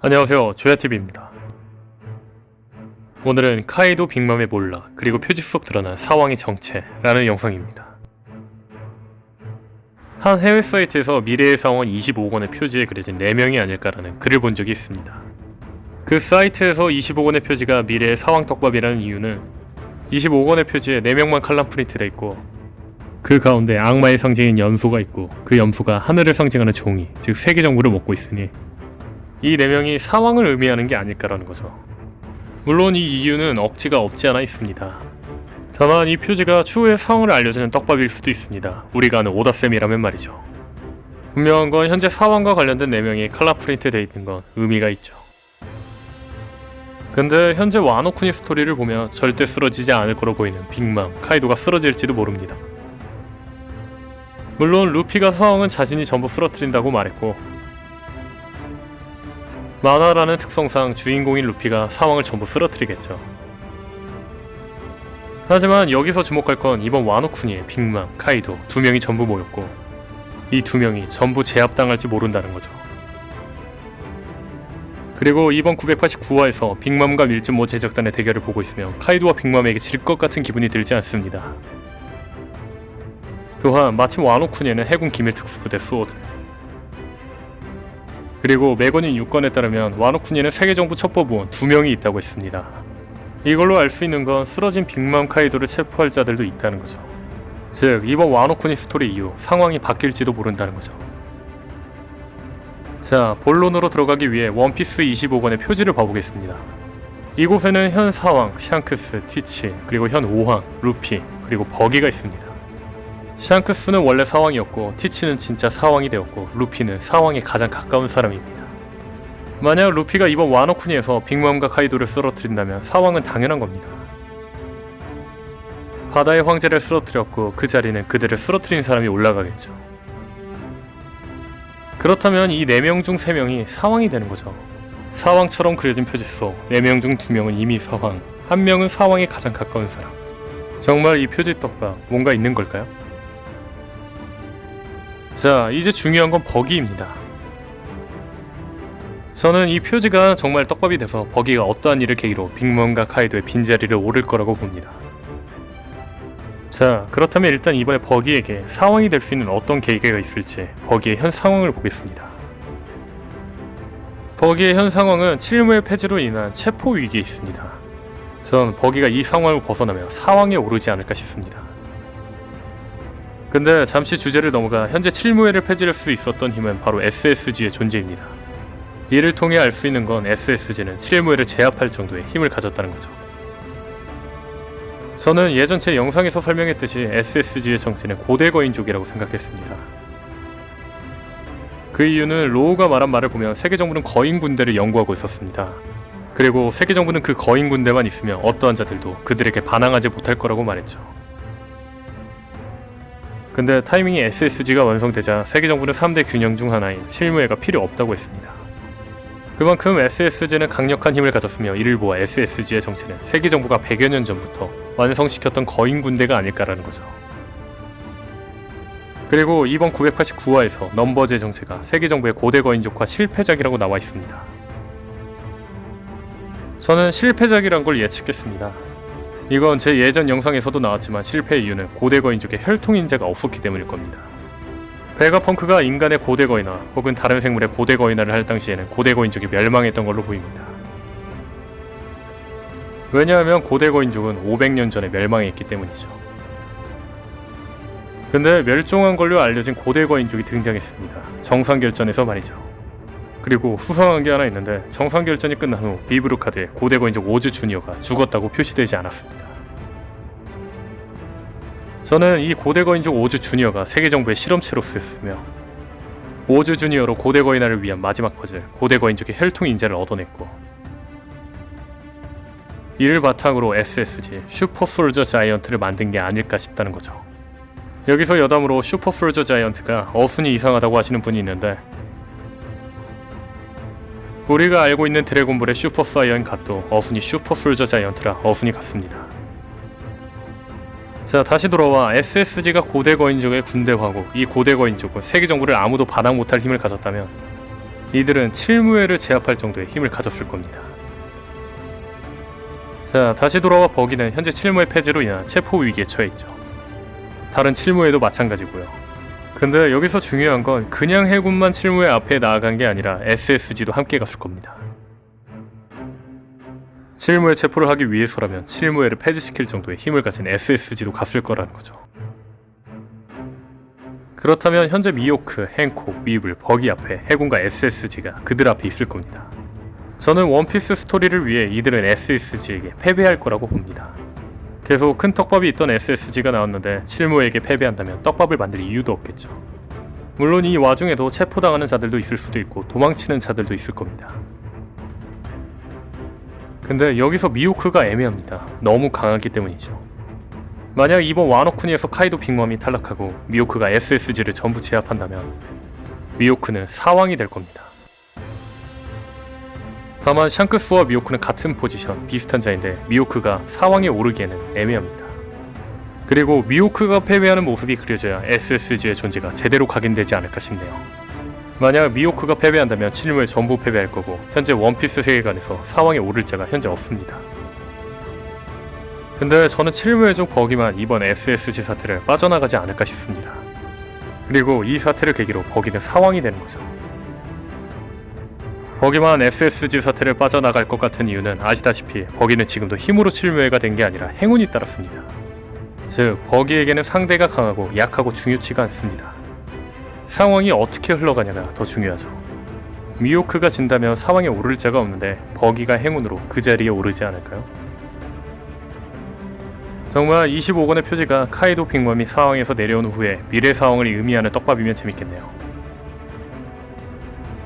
안녕하세요, 조야TV입니다. 오늘은 카이도 빅맘의 몰락, 그리고 표지 속 드러난 사왕의 정체라는 영상입니다. 한 해외 사이트에서 미래의 사왕은 25권의 표지에 그려진 4명이 아닐까라는 글을 본 적이 있습니다. 그 사이트에서 25권의 표지가 미래의 사왕 떡밥이라는 이유는 25권의 표지에 4명만 칼럼 프린트되어 있고 그 가운데 악마의 상징인 염소가 있고 그 염소가 하늘을 상징하는 종이, 즉 세계 정부를 먹고 있으니 이 4명이 사왕을 의미하는 게 아닐까라는 거죠. 물론 이 이유는 억지가 없지 않아 있습니다. 다만 이 표지가 추후에 사왕을 알려주는 떡밥일 수도 있습니다. 우리가 아는 오다쌤이라면 말이죠. 분명한 건 현재 사왕과 관련된 4명이 칼라 프린트 되어 있는 건 의미가 있죠. 근데 현재 와노쿠니 스토리를 보면 절대 쓰러지지 않을 거로 보이는 빅맘, 카이도가 쓰러질지도 모릅니다. 물론 루피가 사왕은 자신이 전부 쓰러뜨린다고 말했고 만화라는 특성상 주인공인 루피가 사왕을 전부 쓰러뜨리겠죠. 하지만 여기서 주목할 건 이번 와노쿠니의 빅맘, 카이도 2명이 전부 모였고 이 2명이 전부 제압당할지 모른다는 거죠. 그리고 이번 989화에서 빅맘과 밀즈모 제작단의 대결을 보고 있으면 카이도와 빅맘에게 질 것 같은 기분이 들지 않습니다. 또한 마침 와노쿠니에는 해군 기밀 특수부대 수호들, 그리고 매거닌 6권에 따르면 와노쿠니에는 세계정부 첩보부원 2명이 있다고 했습니다. 이걸로 알 수 있는 건 쓰러진 빅맘 카이도를 체포할 자들도 있다는 거죠. 즉 이번 와노쿠니 스토리 이후 상황이 바뀔지도 모른다는 거죠. 자, 본론으로 들어가기 위해 원피스 25권의 표지를 봐보겠습니다. 이곳에는 현 사왕, 샹크스, 티치, 그리고 현 5황, 루피, 그리고 버기가 있습니다. 샹크스는 원래 사왕이었고 티치는 진짜 사왕이 되었고 루피는 사왕에 가장 가까운 사람입니다. 만약 루피가 이번 와노쿠니에서 빅맘과 카이도를 쓰러뜨린다면 사왕은 당연한 겁니다. 바다의 황제를 쓰러뜨렸고 그 자리는 그들을 쓰러뜨린 사람이 올라가겠죠. 그렇다면 이 4명 중 3명이 사왕이 되는 거죠. 사왕처럼 그려진 표지 속 4명 중 2명은 이미 사왕, 1명은 사왕에 가장 가까운 사람. 정말 이 표지 떡밥 뭔가 있는 걸까요? 자, 이제 중요한 건 버기입니다. 저는 이 표지가 정말 떡밥이 돼서 버기가 어떠한 일을 계기로 빅맘과 카이도의 빈자리를 오를 거라고 봅니다. 자, 그렇다면 일단 이번에 버기에게 사왕이 될 수 있는 어떤 계기가 있을지 버기의 현 상황을 보겠습니다. 버기의 현 상황은 칠무의 폐지로 인한 체포 위기에 있습니다. 전 버기가 이 상황을 벗어나면 사왕에 오르지 않을까 싶습니다. 근데 잠시 주제를 넘어가 현재 칠무회를 폐지할 수 있었던 힘은 바로 SSG의 존재입니다. 이를 통해 알 수 있는 건 SSG는 칠무회를 제압할 정도의 힘을 가졌다는 거죠. 저는 예전 제 영상에서 설명했듯이 SSG의 정체는 고대 거인족이라고 생각했습니다. 그 이유는 로우가 말한 말을 보면 세계정부는 거인 군대를 연구하고 있었습니다. 그리고 세계정부는 그 거인 군대만 있으면 어떠한 자들도 그들에게 반항하지 못할 거라고 말했죠. 근데 타이밍이 SSG가 완성되자 세계정부는 3대 균형 중 하나인 칠무회가 필요 없다고 했습니다. 그만큼 SSG는 강력한 힘을 가졌으며 이를 보아 SSG의 정체는 세계정부가 100여 년 전부터 완성시켰던 거인 군대가 아닐까라는 거죠. 그리고 이번 989화에서 넘버즈의 정체가 세계정부의 고대 거인족화 실패작이라고 나와 있습니다. 저는 실패작이란 걸 예측했습니다. 이건 제 예전 영상에서도 나왔지만 실패의 이유는 고대 거인족의 혈통인자가 없었기 때문일 겁니다. 베가펑크가 인간의 고대 거인화 혹은 다른 생물의 고대 거인화를 할 당시에는 고대 거인족이 멸망했던 걸로 보입니다. 왜냐하면 고대 거인족은 500년 전에 멸망했기 때문이죠. 근데 멸종한 걸로 알려진 고대 거인족이 등장했습니다. 정상결전에서 말이죠. 그리고 수상한 게 하나 있는데 정상결전이 끝난 후 비브루카드에 고대 거인족 오즈 주니어가 죽었다고 표시되지 않았습니다. 저는 이 고대 거인족 오즈 주니어가 세계정부의 실험체로 쓰였으며 오즈 주니어로 고대 거인화를 위한 마지막 퍼즐 고대 거인족의 혈통 인자를 얻어냈고 이를 바탕으로 SSG 슈퍼 솔저 자이언트를 만든 게 아닐까 싶다는 거죠. 여기서 여담으로 슈퍼 솔저 자이언트가 어순이 이상하다고 하시는 분이 있는데 우리가 알고 있는 드래곤볼의 슈퍼 사이언 갓도 어순이 슈퍼 솔저 자이언트라 어순이 같습니다. 자, 다시 돌아와 SSG가 고대 거인족의 군대화고 이 고대 거인족은 세계 정부를 아무도 반항 못할 힘을 가졌다면 이들은 칠무회를 제압할 정도의 힘을 가졌을 겁니다. 자, 다시 돌아와 버기는 현재 칠무회 폐지로 인한 체포 위기에 처해있죠. 다른 칠무회도 마찬가지고요. 근데 여기서 중요한 건 그냥 해군만 칠무회 앞에 나아간 게 아니라 SSG도 함께 갔을 겁니다. 칠무회 체포를 하기 위해서라면 칠무회를 폐지시킬 정도의 힘을 가진 SSG도 갔을 거라는 거죠. 그렇다면 현재 미호크, 행콕, 위블, 버기 앞에 해군과 SSG가 그들 앞에 있을 겁니다. 저는 원피스 스토리를 위해 이들은 SSG에게 패배할 거라고 봅니다. 계속 큰 떡밥이 있던 SSG가 나왔는데 칠무회에게 패배한다면 떡밥을 만들 이유도 없겠죠. 물론 이 와중에도 체포당하는 자들도 있을 수도 있고 도망치는 자들도 있을 겁니다. 근데 여기서 미호크가 애매합니다. 너무 강하기 때문이죠. 만약 이번 와노쿠니에서 카이도 빅맘이 탈락하고 미호크가 SSG를 전부 제압한다면 미호크는 사왕이 될 겁니다. 다만 샹크스와 미호크는 같은 포지션, 비슷한 자인데 미호크가 사왕에 오르기에는 애매합니다. 그리고 미호크가 패배하는 모습이 그려져야 SSG의 존재가 제대로 각인되지 않을까 싶네요. 만약 미호크가 패배한다면 칠무회 전부 패배할 거고 현재 원피스 세계관에서 사왕에 오를 자가 현재 없습니다. 근데 저는 칠무회 중 버기만 이번 SSG 사태를 빠져나가지 않을까 싶습니다. 그리고 이 사태를 계기로 버기는 사왕이 되는 거죠. 버기만 SSG 사태를 빠져나갈 것 같은 이유는 아시다시피 버기는 지금도 힘으로 칠무회가 된 게 아니라 행운이 따랐습니다. 즉 버기에게는 상대가 강하고 약하고 중요치가 않습니다. 상황이 어떻게 흘러가냐가 더 중요하죠. 미호크가 진다면 사왕에 오를 자가 없는데 버기가 행운으로 그 자리에 오르지 않을까요? 정말 25권의 표지가 카이도 빅맘이 사왕에서 내려온 후에 미래 사왕을 의미하는 떡밥이면 재밌겠네요.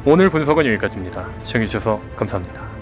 오늘 분석은 여기까지입니다. 시청해주셔서 감사합니다.